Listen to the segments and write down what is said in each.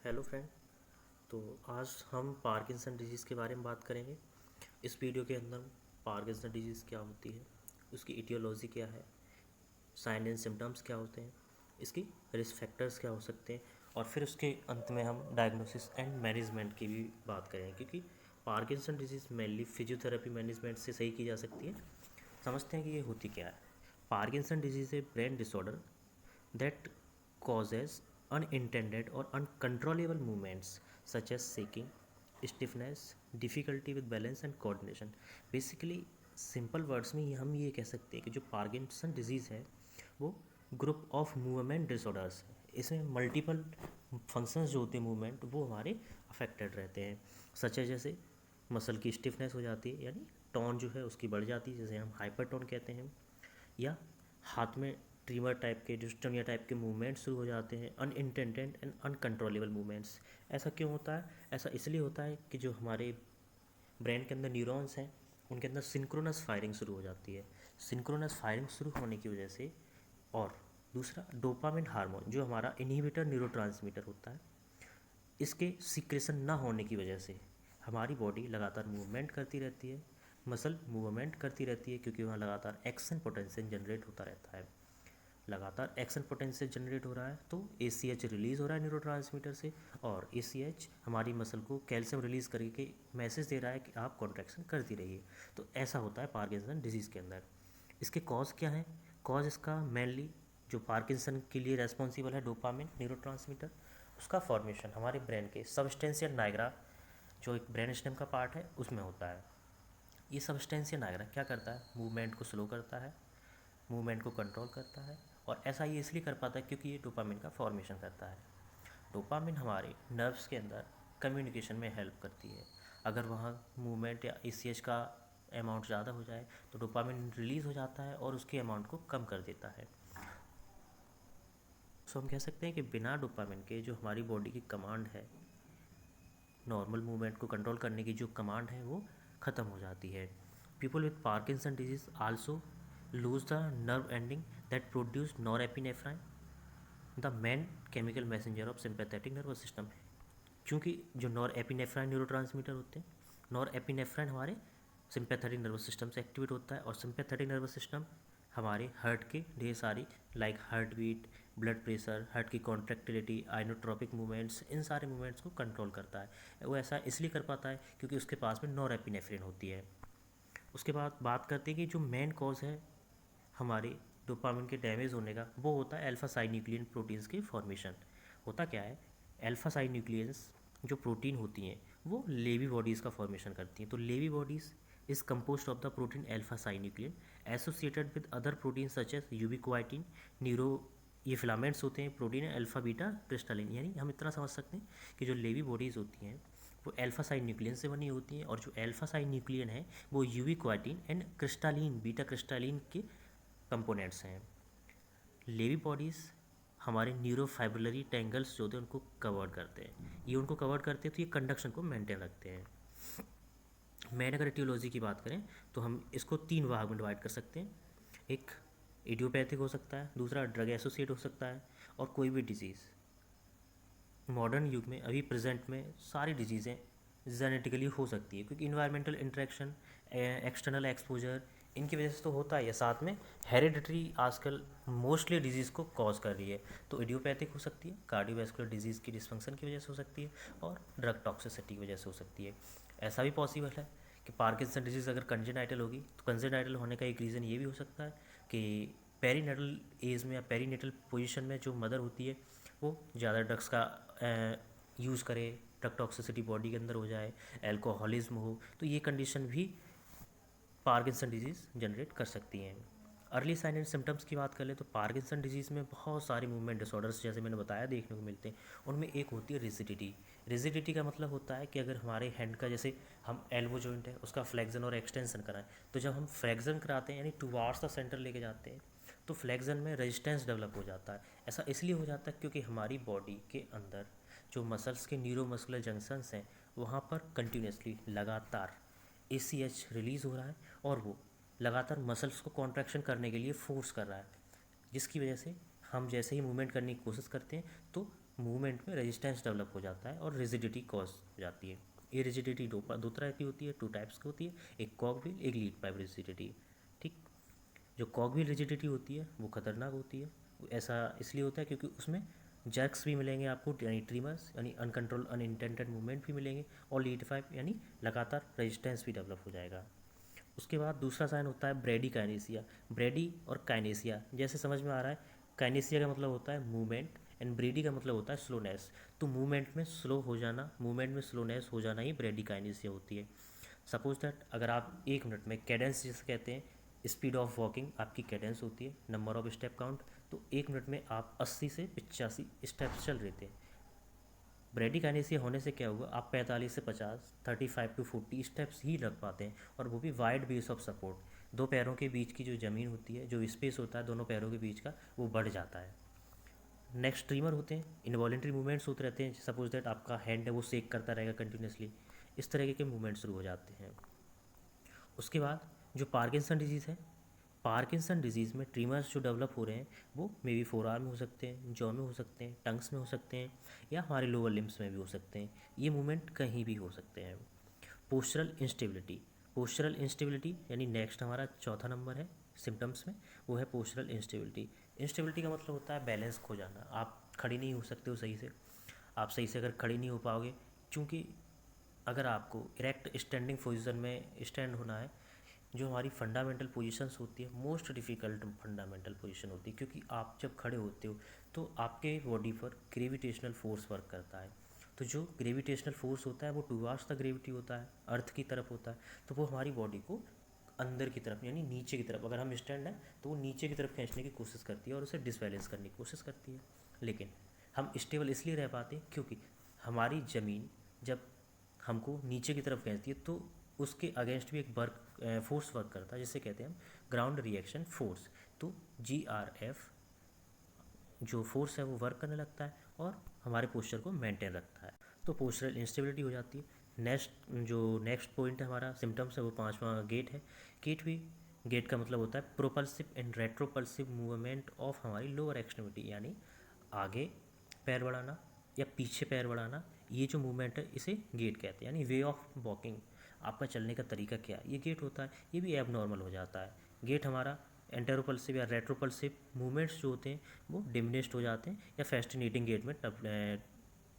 Hello friend. तो आज हम पार्किंसन डिजीज़ के बारे में बात करेंगे। इस वीडियो के अंदर पार्किंसन डिजीज़ क्या होती है, उसकी इटियोलॉजी क्या है, साइन एंड सिम्टम्स क्या होते हैं, इसकी रिस्क फैक्टर्स क्या हो सकते हैं, और फिर उसके अंत में हम डायग्नोसिस एंड मैनेजमेंट की भी बात करेंगे, क्योंकि Parkinson disease mainly physiotherapy management से सही की जा सकती है। समझते हैं कि ये होती क्या है। Parkinson disease A brain disorder that causes unintended or uncontrollable movements such as shaking, stiffness, difficulty with balance and coordination. Basically simple words में हम ये कह सकते हैं कि जो पार्किंसन डिजीज़ है वो ग्रुप ऑफ मूवमेंट डिसऑर्डर्स है। इसमें मल्टीपल फंक्शंस जो होते हैं मूवमेंट वो हमारे अफेक्टेड रहते हैं। सच है जैसे मसल की स्टिफनेस हो जाती है, यानी टोन जो है उसकी बढ़ जाती है, जैसे हम हाइपरटोन कहते हैं, या हाथ में ट्रीमर टाइप के डिस्टोनिया टाइप के मूवमेंट्स शुरू हो जाते हैं, अनइंटेंडेड एंड अनकंट्रोलेबल मूवमेंट्स। ऐसा क्यों होता है? ऐसा इसलिए होता है कि जो हमारे ब्रेन के अंदर न्यूरॉन्स हैं उनके अंदर सिंक्रोनस फायरिंग शुरू हो जाती है। सिंक्रोनस फायरिंग शुरू होने की वजह से, और दूसरा डोपामिन हार्मोन जो हमारा इनहिबिटर न्यूरोट्रांसमीटर होता है, इसके सीक्रेशन ना होने की वजह से हमारी बॉडी लगातार मूवमेंट करती रहती है, मसल मूवमेंट करती रहती है, क्योंकि वहाँ लगातार एक्शन पोटेंशियल जनरेट होता रहता है। लगातार एक्शन पोटेंशियल जनरेट हो रहा है तो ACH रिलीज़ हो रहा है न्यूरोट्रांसमीटर से, और ACH हमारी मसल को कैल्शियम रिलीज़ करके मैसेज दे रहा है कि आप कॉन्ट्रैक्शन करती रहिए। तो ऐसा होता है पार्किंसन डिजीज़ के अंदर। इसके कॉज क्या है? कॉज इसका मेनली जो पार्किंसन के लिए रेस्पॉन्सिबल है डोपामिन न्यूरोट्रांसमीटर, उसका फॉर्मेशन हमारे ब्रेन के सबस्टेंशियल नाइग्रा जो एक ब्रेन स्टेम का पार्ट है उसमें होता है। ये सबस्टेंशियल नाइग्रा क्या करता है? मूवमेंट को स्लो करता है, मूवमेंट को कंट्रोल करता है, और ऐसा ये इसलिए कर पाता है क्योंकि ये डोपामिन का फॉर्मेशन करता है। डोपामिन हमारे नर्व्स के अंदर कम्युनिकेशन में हेल्प करती है। अगर वहाँ मूवमेंट या ACH का अमाउंट ज़्यादा हो जाए तो डोपामिन रिलीज़ हो जाता है और उसके अमाउंट को कम कर देता है। सो हम कह सकते हैं कि बिना डोपामिन के जो हमारी बॉडी की कमांड है, नॉर्मल मूवमेंट को कंट्रोल करने की जो कमांड है वो ख़त्म हो जाती है। People with Parkinson disease also lose the nerve ending that produce norepinephrine, the main chemical messenger of sympathetic nervous system. क्योंकि जो नॉरएपिनेफ्राइन न्यूरोट्रांसमीटर होते हैं, नॉरएपिनेफ्राइन हमारे सिंपैथेटिक नर्वस सिस्टम से एक्टिवेट होता है, और सिंपैथेटिक नर्वस सिस्टम हमारे हार्ट के ढेर सारी like heart beat, blood pressure, heart की कॉन्ट्रैक्टिलिटी, आइनोट्रोपिक मूवमेंट्स, इन सारे मूवमेंट्स को कंट्रोल करता है। वो ऐसा इसलिए कर पाता है क्योंकि उसके पास में नॉरएपिनेफ्रिन होती है। उसके बाद बात करते हैं कि जो मेन कॉज है हमारे डोपामिन के डैमेज होने का, वो होता है अल्फा साइन्यूक्लियन प्रोटीन्स की फॉर्मेशन। होता क्या है? अल्फा साइन्यूक्लियंस जो प्रोटीन होती हैं वो लेवी बॉडीज़ का फॉर्मेशन करती हैं। तो Lewy bodies is composed of the protein alpha synuclein associated with other protein such as ubiquitin, neuro, ये फिलामेंट्स होते हैं प्रोटीन है अल्फा बीटा क्रिस्टलिन। यानी हम इतना समझ सकते हैं कि जो लेवी बॉडीज़ होती हैं वो अल्फा साइन न्यूक्लियन से बनी होती हैं, और जो अल्फा साइन न्यूक्लियन है वो यूबिक्वाइटिन एंड क्रिस्टलिन बीटा क्रिस्टलिन के कंपोनेंट्स हैं। लेवी बॉडीज़ हमारे न्यूरोफाइब्रिलरी टेंगल्स जो होते हैं उनको कवर करते हैं। ये उनको कवर करते हैं तो ये कंडक्शन को मेंटेन रखते हैं। मैन अगर एटियोलॉजी की बात करें तो हम इसको 3 भाग में डिवाइड कर सकते हैं। एक इडियोपैथिक हो सकता है, दूसरा ड्रग एसोसिएट हो सकता है, और कोई भी डिजीज़। मॉडर्न युग में अभी प्रेजेंट में सारी डिजीज़ें जेनेटिकली हो सकती है, क्योंकि इन्वायरमेंटल इंटरेक्शन, एक्सटर्नल एक्सपोजर, इनकी वजह से तो होता है। साथ में हेरिडिटरी आजकल मोस्टली डिजीज़ को कॉज कर रही है। तो इडियोपैथिक हो सकती है, कार्डियोवैस्कुलर डिजीज़ की डिसफंक्शन की वजह से हो सकती है, और ड्रग टॉक्सिसिटी की वजह से हो सकती है। ऐसा भी पॉसिबल है कि पार्किंसन डिजीज़ अगर कंजेनाइटल होगी तो कंजेनाइटल होने का एक रीज़न ये भी हो सकता है कि पेरीनेटल एज में या पेरीनेटल पोजीशन में जो मदर होती है वो ज़्यादा ड्रग्स का यूज़ करे, ड्रग टॉक्सिसिटी बॉडी के अंदर हो जाए, एल्कोहलिज्म हो, तो ये कंडीशन भी पार्किंसन डिजीज़ जनरेट कर सकती हैं। अर्ली साइन एंड सिम्टम्स की बात कर ले तो पार्किंसन डिजीज़ में बहुत सारे मूवमेंट डिसऑर्डर्स जैसे मैंने बताया देखने को मिलते हैं। उनमें एक होती है रिजिडिटी। रिजिडिटी का मतलब होता है कि अगर हमारे हैंड का, जैसे हम एल्बो जॉइंट है उसका फ्लेक्जन और एक्सटेंशन कराएं, तो जब हम फ्लेक्जन कराते हैं यानी टुवार्ड्स द सेंटर लेके जाते हैं तो फ्लेक्जन में रेजिस्टेंस डेवलप हो जाता है। ऐसा इसलिए हो जाता है क्योंकि हमारी बॉडी के अंदर जो मसल्स के न्यूरोमस्कुलर जंक्शंस हैं वहाँ पर कंटिन्यूसली लगातार ACH रिलीज़ हो रहा है, और वो लगातार मसल्स को कॉन्ट्रैक्शन करने के लिए फोर्स कर रहा है, जिसकी वजह से हम जैसे ही मूवमेंट करने की कोशिश करते हैं तो मूवमेंट में रेजिस्टेंस डेवलप हो जाता है और रिजिडिटी कॉज हो जाती है। ये रिजिडिटी दो तरह की होती है, 2 टाइप्स की होती है, एक कॉकव्हील, एक लीड पाइप रिजिडिटी। ठीक। जो कॉकव्हील रिजिडिटी होती है वो खतरनाक होती है। ऐसा इसलिए होता है क्योंकि उसमें जर्क्स भी मिलेंगे आपको, यानी ट्रीमर्स यानी अनकंट्रोल अनइंटेंडेड मूवमेंट भी मिलेंगे, और लीड पाइप यानी लगातार रेजिस्टेंस भी डेवलप हो जाएगा। उसके बाद दूसरा साइन होता है ब्रेडी काइनेसिया। ब्रेडी और काइनेसिया जैसे समझ में आ रहा है, काइनेसिया का मतलब होता है मूवमेंट एंड ब्रेडी का मतलब होता है स्लोनेस। तो मूवमेंट में स्लो हो जाना, मूवमेंट में स्लोनेस हो जाना ही ब्रेडी काइनेसिया होती है। सपोज दैट अगर आप 1 मिनट में कैडेंस जिसे कहते हैं, स्पीड ऑफ वॉकिंग आपकी कैडेंस होती है, नंबर ऑफ स्टेप काउंट, तो 1 मिनट में आप 80 से 85 स्टेप्स चल रहे थे। ब्रेडिकाइनेसिया होने से क्या होगा, आप 45 से 50, 35 टू 40 स्टेप्स ही लग पाते हैं, और वो भी वाइड बेस ऑफ सपोर्ट। 2 पैरों के बीच की जो ज़मीन होती है, जो स्पेस होता है दोनों पैरों के बीच का, वो बढ़ जाता है। नेक्स्ट ट्रीमर होते हैं, इनवॉलेंट्री मूवमेंट्स होते रहते हैं। सपोज दैट आपका हैंड है वो शेक करता रहेगा कंटिन्यूसली, इस तरह के मूवमेंट शुरू हो जाते हैं। उसके बाद जो पार्किंसन डिजीज़ है, पार्किंसन डिजीज़ में ट्रीमर्स जो डेवलप हो रहे हैं वो मे बी फोर आर्म में हो सकते हैं, जॉ में हो सकते हैं, टंग्स में हो सकते हैं, या हमारे लोअर लिम्स में भी हो सकते हैं। ये मूवमेंट कहीं भी हो सकते हैं। पोस्चरल इंस्टेबिलिटी, पोस्चरल इंस्टेबिलिटी यानी नेक्स्ट हमारा चौथा नंबर है सिम्टम्स में, वो है पोस्चरल इंस्टेबिलिटी। इंस्टेबिलिटी का मतलब होता है बैलेंस खो जाना, आप खड़ी नहीं हो सकते हो सही से। आप सही से अगर खड़ी नहीं हो पाओगे, क्योंकि अगर आपको इरेक्ट स्टैंडिंग पोजीशन में स्टैंड होना है, जो हमारी फंडामेंटल पोजीशंस होती है, मोस्ट डिफ़िकल्ट फंडामेंटल पोजीशन होती है, क्योंकि आप जब खड़े होते हो तो आपके बॉडी पर ग्रेविटेशनल फोर्स वर्क करता है। तो जो ग्रेविटेशनल फोर्स होता है वो टूवर्ड्स द ग्रेविटी होता है, अर्थ की तरफ होता है, तो वो हमारी बॉडी को अंदर की तरफ यानी नीचे की तरफ, अगर हम स्टैंड हैं तो वो नीचे की तरफ खींचने की कोशिश करती है और उसे डिसबैलेंस करने की कोशिश करती है। लेकिन हम स्टेबल इसलिए रह पाते हैं क्योंकि हमारी ज़मीन जब हमको नीचे की तरफ खींचती है तो उसके अगेंस्ट भी एक वर्क फोर्स वर्क करता है, जिसे कहते हैं हम ग्राउंड रिएक्शन फोर्स। तो GRF जो फोर्स है वो वर्क करने लगता है और हमारे पोस्चर को मेंटेन रखता है। तो पोस्चरल इंस्टेबिलिटी हो जाती है। नेक्स्ट पॉइंट है हमारा सिम्टम्स है, वो 5वां गेट है। गेट का मतलब होता है प्रोपल्सिव एंड रेट्रोपल्सिव मूवमेंट ऑफ हमारी लोअर एक्सट्रीमिटी, यानी आगे पैर बढ़ाना या पीछे पैर बढ़ाना, ये जो मूवमेंट है इसे गेट कहते हैं, यानी वे ऑफ वॉकिंग, आपका चलने का तरीका क्या है, ये गेट होता है, ये भी एब नॉर्मल हो जाता है। गेट हमारा एंटेरोपल्सिव या रेट्रोपल्सिव मूवमेंट्स जो होते हैं वो डिमिनिश्ड हो जाते हैं या फैस्टिनेटिंग गेट में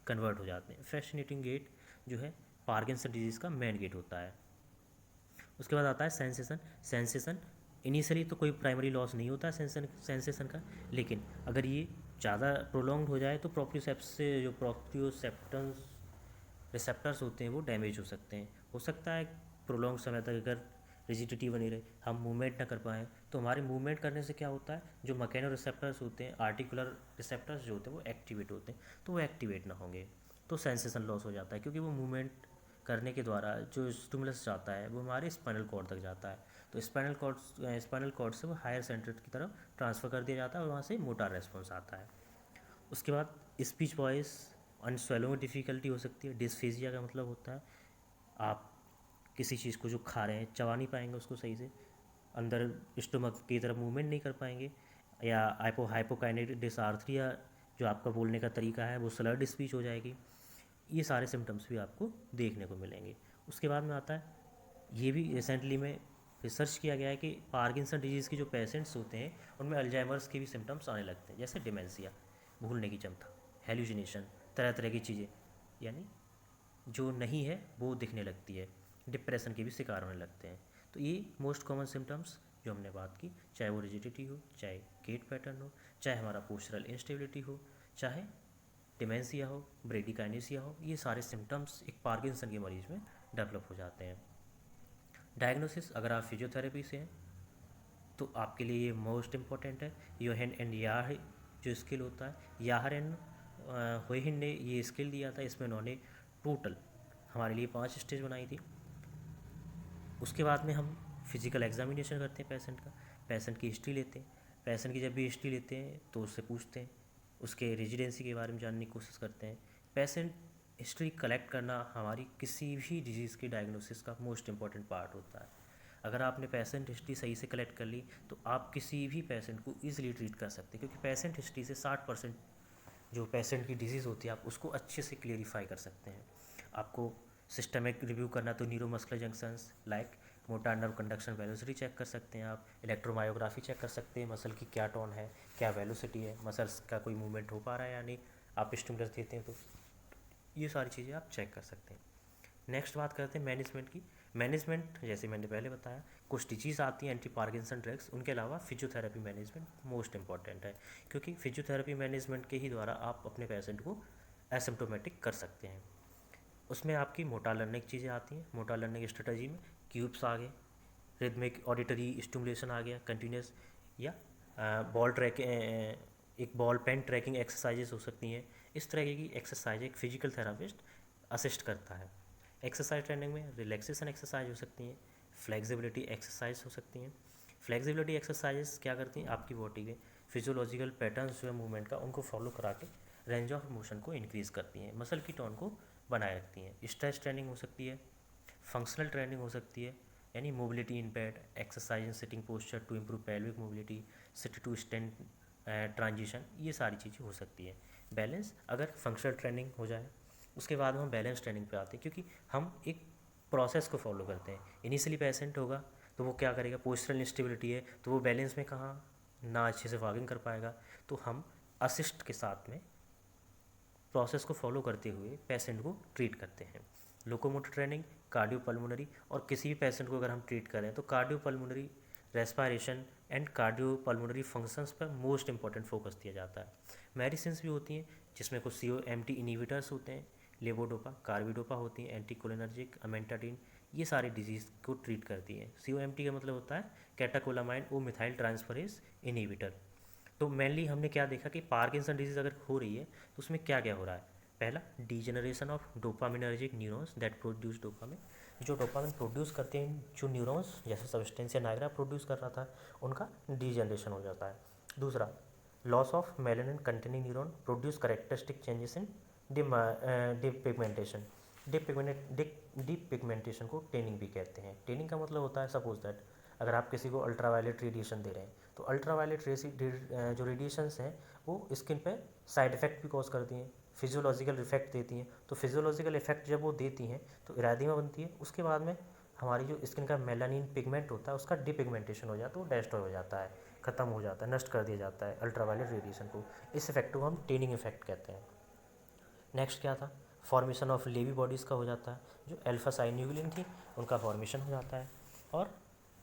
कन्वर्ट हो जाते हैं। फैस्टिनेटिंग गेट जो है पार्किंसन डिजीज़ का मेन गेट होता है। उसके बाद आता है सेंसेशन इनिशियली तो कोई प्राइमरी लॉस नहीं होता है सेंसेशन का, लेकिन अगर ये ज़्यादा प्रोलॉन्ग्ड हो जाए तो प्रोप्रियोसेप्स से जो प्रोप्रियोसेप्टन्स रिसेप्टर्स होते हैं वो डैमेज हो सकते हैं। हो सकता है प्रोलॉन्ग समय तक अगर रिजिडिटी बनी रहे, हम मूवमेंट ना कर पाएँ, तो हमारे मूवमेंट करने से क्या होता है, जो मैकेनो रिसेप्टर्स होते हैं, आर्टिकुलर रिसेप्टर्स जो होते हैं वो एक्टिवेट होते हैं, तो वो एक्टिवेट ना होंगे तो सेंसेशन लॉस हो जाता है, क्योंकि वो मूवमेंट करने के द्वारा जो स्टिमुलस जाता है वो हमारे स्पाइनल कॉर्ड तक जाता है, तो स्पाइनल कॉर्ड से वो हायर सेंटर की तरफ ट्रांसफ़र कर दिया जाता है और वहाँ से मोटर रेस्पॉन्स आता है। उसके बाद स्पीच वॉइस एंड स्वेलो में डिफ़िकल्टी हो सकती है। डिस्फेजिया का मतलब होता है आप किसी चीज़ को जो खा रहे हैं चबा नहीं पाएंगे उसको सही से, अंदर स्टोमक की तरफ मूवमेंट नहीं कर पाएंगे, या हाइपोकाइनेटिक डिसआर्थरिया जो आपका बोलने का तरीका है वो स्लर्ड स्पीच हो जाएगी। ये सारे सिम्टम्स भी आपको देखने को मिलेंगे। उसके बाद में आता है, ये भी रिसेंटली में रिसर्च किया गया है कि पार्किंसन डिजीज़ के जो पेशेंट्स होते हैं उनमें अल्जाइमर्स के भी सिम्टम्स आने लगते हैं, जैसे डिमेंशिया, भूलने की क्षमता, हेल्यूसिनेशन, तरह तरह की चीज़ें यानी जो नहीं है वो दिखने लगती है, डिप्रेशन के भी शिकार होने लगते हैं। तो ये मोस्ट कॉमन सिम्टम्स जो हमने बात की, चाहे वो रिजिडिटी हो, चाहे गेट पैटर्न हो, चाहे हमारा पोस्चरल इंस्टेबिलिटी हो, चाहे डिमेंशिया हो, ब्रेडिकाइनेसिया हो, ये सारे सिम्टम्स एक पार्किंसन के मरीज़ में डेवलप हो जाते हैं। डायग्नोसिस, अगर आप फिजियोथेरेपी से हैं तो आपके लिए ये मोस्ट इम्पॉर्टेंट है। योहेन एंड याह जो स्किल होता है, याहर एंड होहिन ने ये स्किल दिया था, इसमें उन्होंने टोटल हमारे लिए 5 स्टेज बनाई थी। उसके बाद में हम फिज़िकल एग्जामिनेशन करते हैं पेशेंट का, पेशेंट की हिस्ट्री लेते हैं। पेशेंट की जब भी हिस्ट्री लेते हैं तो उससे पूछते हैं, उसके रेजिडेंसी के बारे में जानने की कोशिश करते हैं। पेशेंट हिस्ट्री कलेक्ट करना हमारी किसी भी डिजीज़ की डायग्नोसिस का मोस्ट इम्पॉर्टेंट पार्ट होता है। अगर आपने पेशेंट हिस्ट्री सही से कलेक्ट कर ली तो आप किसी भी पेशेंट को ईजिली ट्रीट कर सकते हैं, क्योंकि पेशेंट हिस्ट्री से 60% जो पेशेंट की डिजीज़ होती है आप उसको अच्छे से क्लियरिफाई कर सकते हैं। आपको सिस्टमिक रिव्यू करना तो neuromuscular junctions like motor nerve conduction velocity check कर सकते हैं आप, इलेक्ट्रोमायोग्राफी चेक कर सकते हैं, मसल की क्या टोन है, क्या वेलोसिटी है, मसल्स का कोई मूवमेंट हो पा रहा है या नहीं, आप स्टिमुलस देते हैं तो ये सारी चीज़ें आप चेक कर सकते हैं। नेक्स्ट बात करते हैं मैनेजमेंट की। मैनेजमेंट जैसे मैंने पहले बताया, कुछ डिजीज़ आती हैं एंटी पार्किंसन ड्रग्स, उनके अलावा फिजियोथेरेपी मैनेजमेंट मोस्ट इंपॉर्टेंट है, क्योंकि फिजियोथेरेपी मैनेजमेंट के ही द्वारा आप अपने पेशेंट को एसिम्प्टोमेटिक कर सकते हैं। उसमें आपकी मोटा लर्निंग चीज़ें आती हैं। मोटा लर्निंग स्ट्रेटजी में क्यूब्स आ गए, रिदमिक ऑडिटरी स्टिमुलेशन आ गया, कंटिन्यूस या बॉल ट्रैक, एक बॉल पेन ट्रैकिंग एक्सरसाइजेस हो सकती हैं। इस तरह की एक्सरसाइज एक फिजिकल थेरापिस्ट असिस्ट करता है। एक्सरसाइज ट्रेनिंग में रिलैक्सेशन एक्सरसाइज हो सकती हैं, फ्लेक्सिबिलिटी एक्सरसाइज हो सकती हैं। फ्लेक्सिबिलिटी एक्सरसाइजेस क्या करती हैं, आपकी बॉडी के फिजियोलॉजिकल पैटर्न्स जो है मूवमेंट का उनको फॉलो करा के रेंज ऑफ मोशन को इंक्रीज़ करती हैं, मसल की टोन को बनाए रखती हैं। स्ट्रेच ट्रेनिंग हो सकती है, फंक्शनल ट्रेनिंग हो सकती है, यानी mobility in bed, exercise in sitting posture to improve pelvic mobility, sit to stand transition, ये सारी चीज़ें हो सकती है। बैलेंस, अगर फंक्शनल ट्रेनिंग हो जाए उसके बाद हम बैलेंस ट्रेनिंग पे आते हैं, क्योंकि हम एक प्रोसेस को फॉलो करते हैं। इनिशियली पेशेंट होगा तो वो क्या करेगा, पोस्चरल इंस्टेबिलिटी है तो वो बैलेंस में कहाँ ना अच्छे से वॉकिंग कर पाएगा, तो हम असिस्ट के साथ में प्रोसेस को फॉलो करते हुए पेशेंट को ट्रीट करते हैं। लोकोमोटर ट्रेनिंग, कार्डियोपल्मोनरी, और किसी भी पेशेंट को अगर हम ट्रीट करें तो cardiopulmonary respiration and cardiopulmonary functions पर मोस्ट इंपॉर्टेंट फोकस दिया जाता है। मेडिसिन भी होती हैं जिसमें कुछ COMT इनिबिटर्स होते हैं, लेवोडोपा, कार्बिडोपा होती हैं, एंटीकोलिनर्जिक, अमेंटाडिन, ये सारी डिजीज़ को ट्रीट करती हैं। COMT का मतलब होता है कैटाकोलामाइन ओ मिथाइल ट्रांसफरेज इनिबिटर। तो मेनली हमने क्या देखा कि पार्किंसन डिजीज़ अगर हो रही है तो उसमें क्या क्या हो रहा है। पहला, degeneration of dopaminergic neurons that produce dopamine, जो डोपामिन प्रोड्यूस करते हैं जो न्यूरॉन्स, जैसे सबस्टेंसिया नाइग्रा प्रोड्यूस कर रहा था, उनका डीजेनरेशन हो जाता है। दूसरा, loss of melanin containing neuron produce characteristic changes in depigmentation. Depigmentation को टेनिंग भी कहते हैं। टेनिंग का मतलब होता है, सपोज दैट अगर आप किसी को अल्ट्रावायलेट रेडिएशन दे रहे हैं तो अल्ट्रावायलेट जो रेडिएशंस हैं वो स्किन पे साइड इफ़ेक्ट भी कॉज करती हैं, फिजियोलॉजिकल इफेक्ट देती हैं। तो फिजियोलॉजिकल इफेक्ट जब वो देती हैं तो इरादिमा बनती है, उसके बाद में हमारी जो स्किन का मेलानिन पिगमेंट होता है उसका डिपिगमेंटेशन हो जाता है, वो डेस्ट्रॉय हो जाता है, ख़त्म हो जाता है, नष्ट कर दिया जाता है अल्ट्रावायलेट रेडिएशन को। इस इफेक्ट को हम टेनिंग इफेक्ट कहते हैं। नेक्स्ट क्या था, फॉर्मेशन ऑफ लेवी बॉडीज़ का हो जाता है, जो अल्फा साइन्यूक्लिन थी उनका फॉर्मेशन हो जाता है। और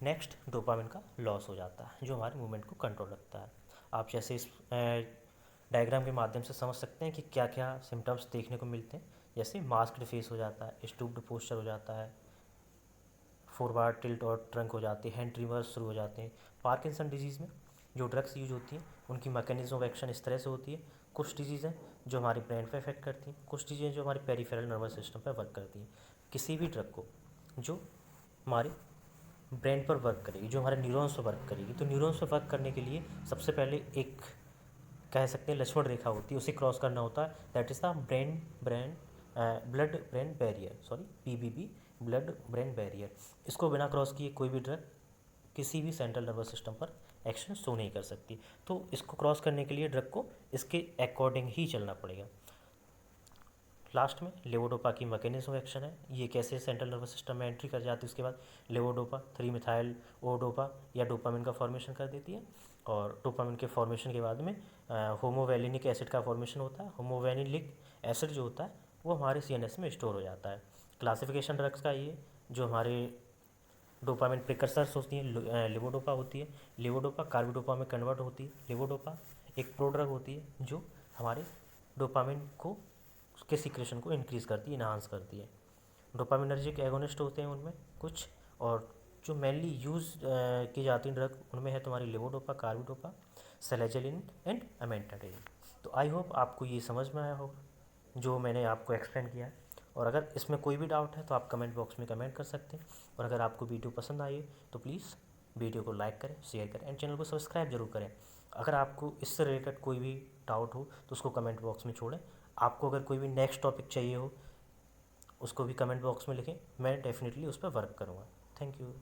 नेक्स्ट, डोपामिन का लॉस हो जाता है जो हमारे मूवमेंट को कंट्रोल रखता है। आप जैसे इस डायग्राम के माध्यम से समझ सकते हैं कि क्या क्या सिम्टम्स देखने को मिलते हैं। जैसे मास्क्ड फेस हो जाता है, स्टूप्ड पोस्चर हो जाता है, फॉरवर्ड टिल्ट और ट्रंक हो जाते हैं, हैंड ट्रिमर्स शुरू हो जाते हैं। पार्किंसन डिजीज़ में जो ड्रग्स यूज होती हैं उनकी मैकेनिज्म ऑफ एक्शन इस तरह से होती है। कुछ डिजीज़ हैं जो हमारे ब्रेन पे इफेक्ट करती हैं, कुछ चीज़ें जो हमारे पेरिफेरल नर्वस सिस्टम पर वर्क करती हैं। किसी भी ड्रग को जो हमारे ब्रेन पर वर्क करेगी, जो हमारे न्यूरॉन्स पर वर्क करेगी, तो न्यूरॉन्स पर वर्क करने के लिए सबसे पहले एक कह सकते हैं लक्ष्मण रेखा होती है, उसे क्रॉस करना होता है। That is the blood brain barrier, sorry PBB, blood brain barrier. इसको बिना क्रॉस किए कोई भी ड्रग किसी भी सेंट्रल नर्वस सिस्टम पर एक्शन शो नहीं कर सकती। तो इसको क्रॉस करने के लिए ड्रग को इसके अकॉर्डिंग ही चलना पड़ेगा। लास्ट में लेवोडोपा की मैकेनिज्म ऑफ एक्शन है, ये कैसे सेंट्रल नर्वस सिस्टम में एंट्री कर जाती है, उसके बाद लेवोडोपा 3 मिथाइल ओडोपा या डोपामिन का फॉर्मेशन कर देती है। और डोपामिन के फॉर्मेशन के बाद में होमोवेलिनिक एसिड का फॉर्मेशन होता है। होमोवेलिनिक एसिड जो होता है वो हमारे CNS में स्टोर हो जाता है। क्लासिफिकेशन ड्रग्स का ये जो हमारे डोपामिन प्रिकर्सर्स होती हैं, लेवोडोपा होती है, लेवोडोपा कार्बिडोपा में कन्वर्ट होती है। लेवोडोपा एक प्रोड्रग होती है जो हमारे डोपामिन को के सीक्रेशन को इंक्रीज़ करती है, इन्हांस करती है। डोपामिनर्जिक एगोनिस्ट होते हैं उनमें कुछ, और जो मेनली यूज़ की जाती हैं ड्रग उनमें है तुम्हारी लेवोडोपा, कार्बिडोपा, सेलेजलिन एंड अमेंटाडिन। तो आई होप आपको ये समझ में आया होगा जो मैंने आपको एक्सप्लेन किया है। और अगर इसमें कोई भी डाउट है तो आप कमेंट बॉक्स में कमेंट कर सकते हैं। और अगर आपको वीडियो पसंद आई है तो प्लीज़ वीडियो को लाइक करें, शेयर करें एंड चैनल को सब्सक्राइब जरूर करें। अगर आपको इससे रिलेटेड कोई भी डाउट हो तो उसको कमेंट बॉक्स में छोड़ें। आपको अगर कोई भी नेक्स्ट टॉपिक चाहिए हो उसको भी कमेंट बॉक्स में लिखें, मैं डेफिनेटली उस पर वर्क करूँगा। Thank you.